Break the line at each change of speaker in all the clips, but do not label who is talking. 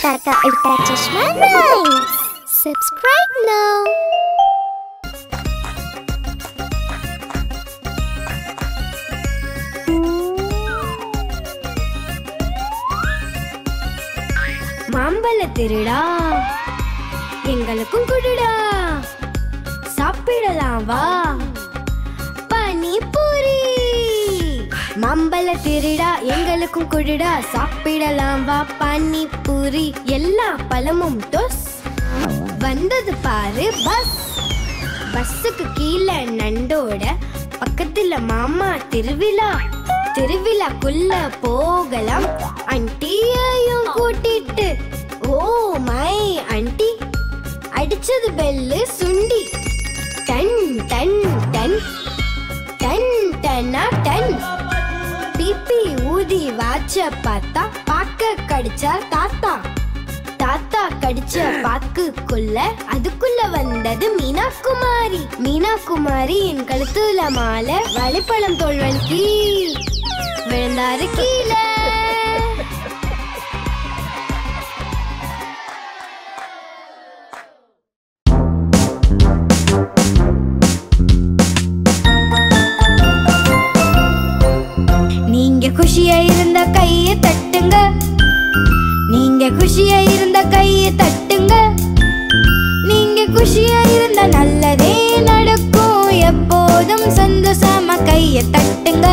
Tata Ulta Chashma Rhymes. Subscribe now.
மாம்பழ திருடா எங்களுக்கும் குடுடா சாப்பிடலாம் வா பானிபூரி. மாம்பழ திருடா எங்களுக்கும் குடுடா சாப்பிடலாம் வா பானிபூரி. எல்லா பழமும் டோஸ் வந்தது பாரு பஸ். பஸ்ஸுக்கு கீழே நண்டோட பக்கத்துல மாமா திருவிழா. திருவிழாக்குள்ள போகலாம் ஆண்டியையும் கூட்டிட்டு. ஓ மை ஆண்டி அடிச்சது பெல்லு சுண்டி. டன் டன் டன் டன் டன்னா டன். பிபி ஊதி வாச்ச பார்த்தா பாக்க கடிச்சா தாத்தா. தாத்தா கடிச்ச பாக்குக்குள்ள அதுக்குள்ள வந்தது மீனா குமாரி. மீனா குமாரி என் கழுத்துல மாலை வளைப்பழம் தோல்வன் கீ விழுந்தாரு கீழே. நீங்க குஷியா இருந்த கையை தட்டுங்க. நீங்க குஷியா இருந்த கையை தட்டுங்க. நீங்க குஷியா இருந்த நல்லதே நடக்கும். எப்போதும் சந்தோஷமா கையை தட்டுங்க.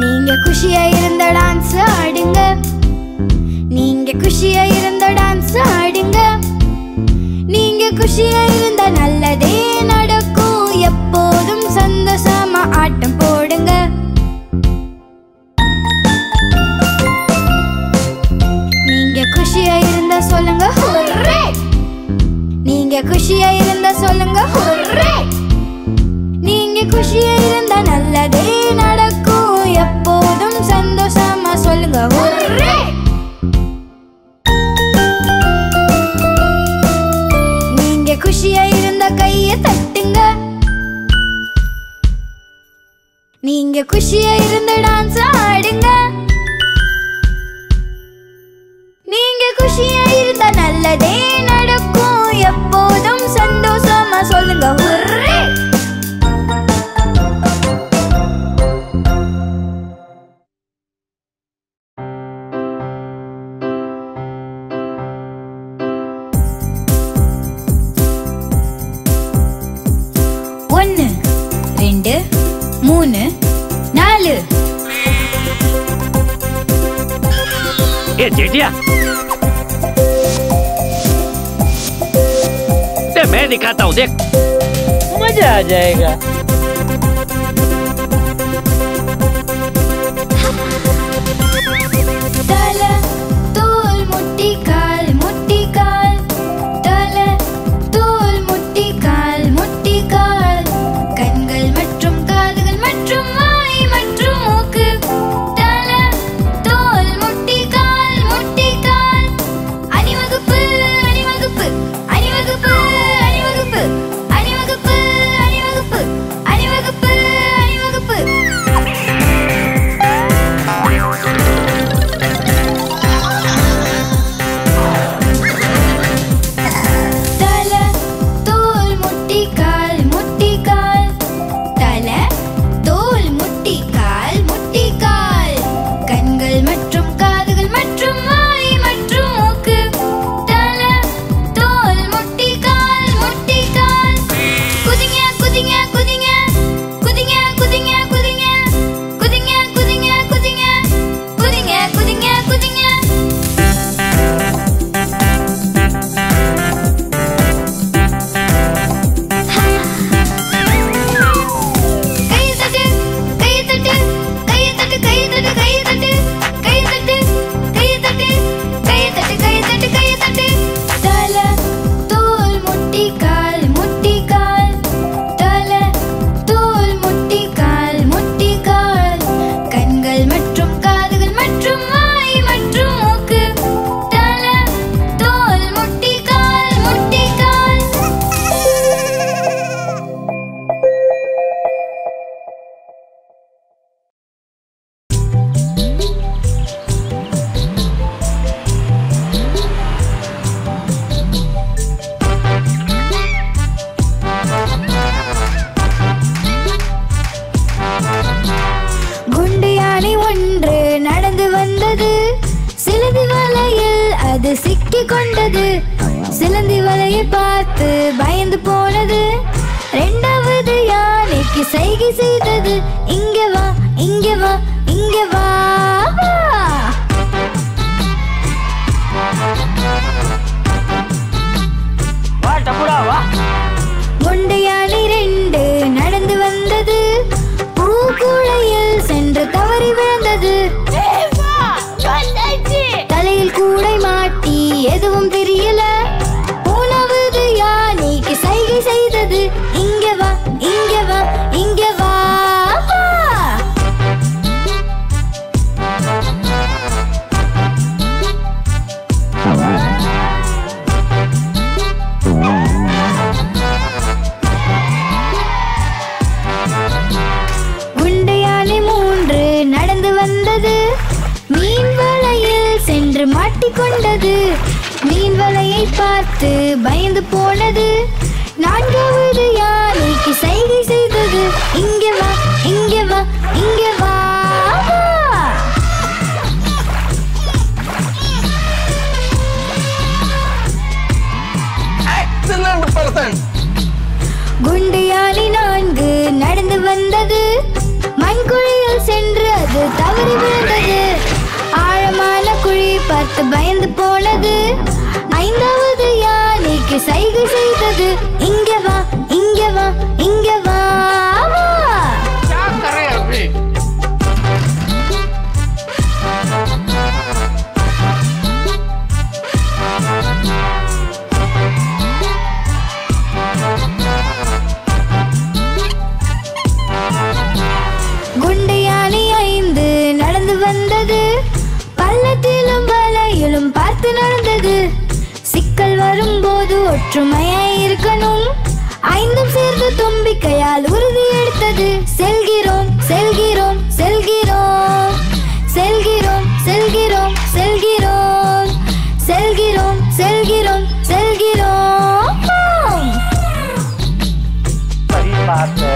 நீங்க குஷியா இருந்த டான்ஸ் ஆடுங்க. நீங்க குஷியா இருந்த டான்ஸ் ஆடுங்க. நீங்க குஷியா இருந்த நல்லதே நடக்கும். எப்போதும் சந்தோஷமா ஆட்டம் போடுங்க. நீங்க குஷியா இருந்தா சொல்லுங்க ஹுர்ரே. நீங்க குஷியா இருந்தா சொல்லுங்க ஹுர்ரே. நீங்க குஷியா இருந்தா நல்லதே நடக்கும். எப்போதும் சந்தோஷமா சொல்லுங்க ஹுர்ரே. நீங்க குஷியா இருந்த கையை தட்டுங்க. நீங்க குஷியா இருந்த டான்ஸ் ஆடுங்க. நீங்க குஷியா இருந்தா நல்லதே நடக்கும். எப்போதும் சந்தோஷமா சொல்லுங்க ஹுர்ரே. ஒன்னு ரெண்டு மூணு நாலு.
ए जेठिया, मैं दिखाता हूँ, देख मजा आ जाएगा।
தல தோல் முட்டி கால் முட்டி கால். தல தோல் முட்டி கால் முட்டி கால். கண்கள் மற்றும் காதுகள் மற்றும் வாய் மற்றும் மூக்கு. தல தோல் முட்டி கால் முட்டி கால். அணிவகுப்பு அணிவகுப்பு அணிவகுப்பு அணிவகுப்பு அணிவகுப்பு அணிவகுப்பு மாட்டிக்கொண்டது. சிலந்தி வலையை பார்த்து பயந்து போனது. இரண்டாவது யானைக்கு சைகை செய்தது. இங்கே வா, இங்கே வா, இங்கே வா, வா. குண்டை யானை 2 நடந்து வந்தது. பூக்குளையில் சென்று தவறி விழுந்தது. தலையில் கூடை மாட்டி எதுவும் தெரியல. மூணாவது யானைக்கு சைகை செய்தது. இங்கே வா, இங்கே வா, இங்கே வா, வா. குண்டை யானை 3 நடந்து வந்தது. மீன் வலையில் சென்று மாட்டிக்கொண்டது. மீன் வலையை பார்த்து பயந்து போனது. நான்காவது யானைக்கு சைகை செய்தது. இங்கே வா, இங்கே வா, இங்கே வா, வா. குண்டை யானை 4 நடந்து வந்தது. மண்குழியில் சென்று அது தவறி விழுந்தது. ஆழமான குழி பார்த்து பயந்து போனது. ஐந்தாவது யானைக்கு சைகை செய்தது. இங்கே வா, இங்கே வா, இங்கே வா, வா. குண்டை யானை 5 நடந்து வந்தது. பள்ளத்திலும் வலையிலும் பார்த்து நடந்தது. சிக்கல் வரும்போது ஒற்றுமையாய் இருக்கணும். 5 சேர்ந்து தும்பிக்கையால் உறுதி எடுத்தது. செல்கிறோம், செல்கிறோம், செல்கிறோம், செல்கிறோம், செல்கிறோம், செல்கிறோம், செல்கிறோம், செல்கிறோம், செல்கிறோம்.
सही बात है.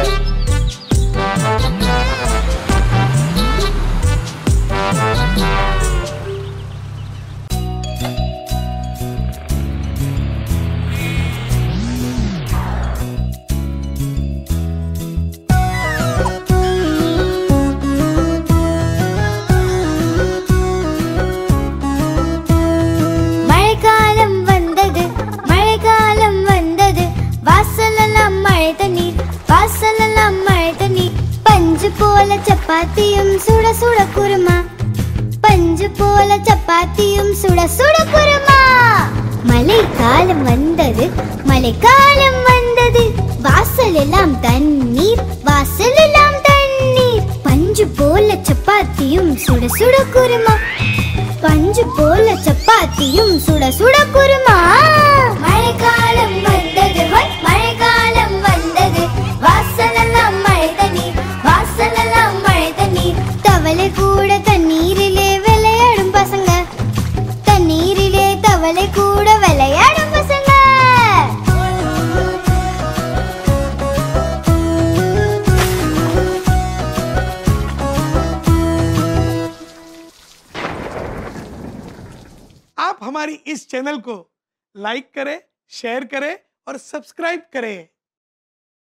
மழைக்காலம் வந்தது, மழைக்காலம் வந்தது. வாசலெல்லாம் மழை தண்ணீர், வாசலெல்லாம் மழை தண்ணீர். பஞ்சு போல சப்பாத்தியும் சுட சுட குருமா. பஞ்சு போல சப்பாத்தியும் சுட சுட குருமா. மழைக்காலம் வந்தது, மழைக்காலம் வந்தது. வாசலெல்லாம் தண்ணீர், வாசலெல்லாம் தண்ணீர். பஞ்சு போல சப்பாத்தியும் சுட சுட குருமா. பஞ்சு போல சப்பாத்தியும் சுட சுட குருமா. மழைக்காலம் வந்தது, மழைக்காலம் வந்தது. வாசலெல்லாம் மழை தண்ணீர், வாசலெல்லாம் மழை தண்ணீர். தவளை கூட தண்ணீரிலே விளையாடும் பசங்க. தண்ணீரிலே தவளை கூட விளையாடும் பசங்க.
आप हमारी इस चैनल को लाइक करें, शेयर करें और सब्सक्राइब करें।